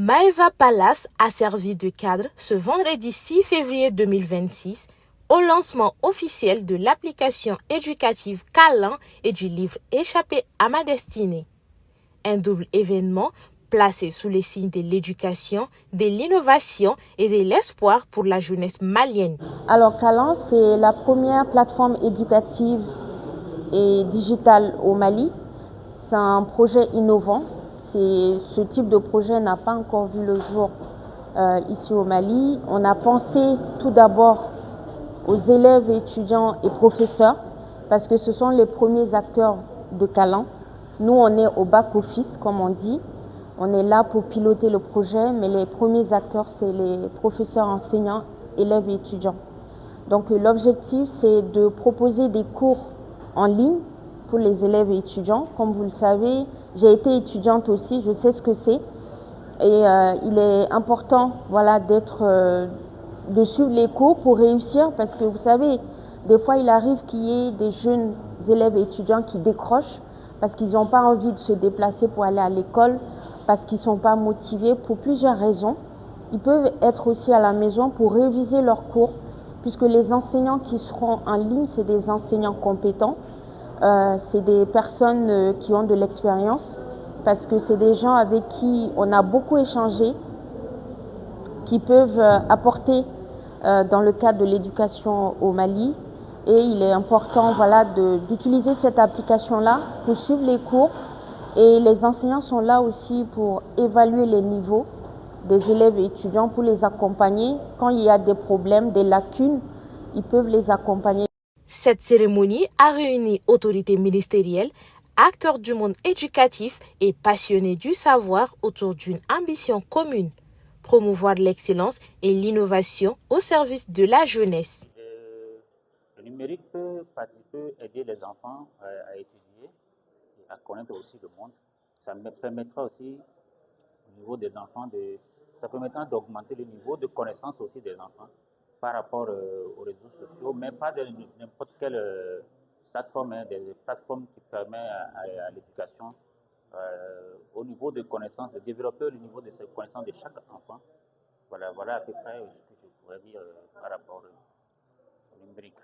Maeva Palace a servi de cadre ce vendredi 6 février 2026 au lancement officiel de l'application éducative Kalan et du livre Échappé à ma destinée. Un double événement placé sous les signes de l'éducation, de l'innovation et de l'espoir pour la jeunesse malienne. Alors Kalan, c'est la première plateforme éducative et digitale au Mali. C'est un projet innovant. Ce type de projet n'a pas encore vu le jour ici au Mali. On a pensé tout d'abord aux élèves, étudiants et professeurs parce que ce sont les premiers acteurs de Kalan. Nous, on est au back-office, comme on dit. On est là pour piloter le projet, mais les premiers acteurs, c'est les professeurs, enseignants, élèves et étudiants. Donc l'objectif, c'est de proposer des cours en ligne pour les élèves et étudiants. Comme vous le savez, j'ai été étudiante aussi, je sais ce que c'est. Et il est important de suivre les cours pour réussir parce que vous savez, des fois il arrive qu'il y ait des jeunes élèves et étudiants qui décrochent parce qu'ils n'ont pas envie de se déplacer pour aller à l'école, parce qu'ils ne sont pas motivés pour plusieurs raisons. Ils peuvent être aussi à la maison pour réviser leurs cours puisque les enseignants qui seront en ligne, c'est des enseignants compétents. C'est des personnes qui ont de l'expérience parce que c'est des gens avec qui on a beaucoup échangé, qui peuvent apporter dans le cadre de l'éducation au Mali. Et il est important d'utiliser cette application-là pour suivre les cours. Et les enseignants sont là aussi pour évaluer les niveaux des élèves et étudiants, pour les accompagner. Quand il y a des problèmes, des lacunes, ils peuvent les accompagner. Cette cérémonie a réuni autorités ministérielles, acteurs du monde éducatif et passionnés du savoir autour d'une ambition commune, promouvoir l'excellence et l'innovation au service de la jeunesse. Le numérique peut aider les enfants à étudier et à connaître aussi le monde. Ça me permettra aussi, au niveau des enfants, ça permettra d'augmenter le niveau de connaissance aussi des enfants par rapport aux réseaux sociaux, mais pas de n'importe quelle plateforme, des plateformes qui permettent à l'éducation au niveau de connaissances, de développer le niveau de connaissances de chaque enfant. Voilà à peu près ce que je pourrais dire par rapport au numérique.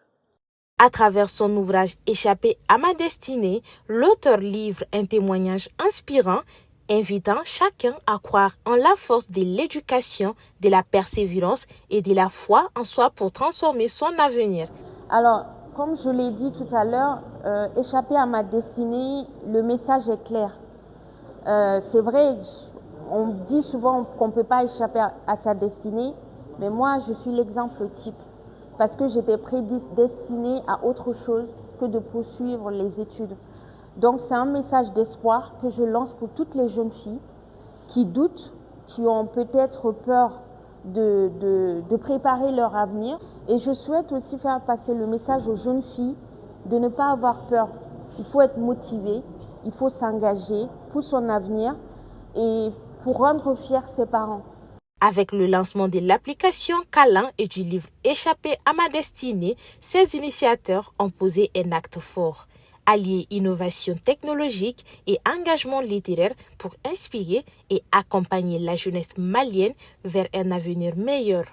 À travers son ouvrage Échappé à ma destinée, l'auteur livre un témoignage inspirant, invitant chacun à croire en la force de l'éducation, de la persévérance et de la foi en soi pour transformer son avenir. Alors, comme je l'ai dit tout à l'heure, Échapper à ma destinée, le message est clair. C'est vrai, on dit souvent qu'on ne peut pas échapper à sa destinée, mais moi, je suis l'exemple type parce que j'étais prédestinée à autre chose que de poursuivre les études. Donc, c'est un message d'espoir que je lance pour toutes les jeunes filles qui doutent, qui ont peut-être peur de préparer leur avenir. Et je souhaite aussi faire passer le message aux jeunes filles de ne pas avoir peur. Il faut être motivé, il faut s'engager pour son avenir et pour rendre fiers ses parents. Avec le lancement de l'application Kalan et du livre Échappé à ma destinée, ces initiateurs ont posé un acte fort, allier innovation technologique et engagement littéraire pour inspirer et accompagner la jeunesse malienne vers un avenir meilleur.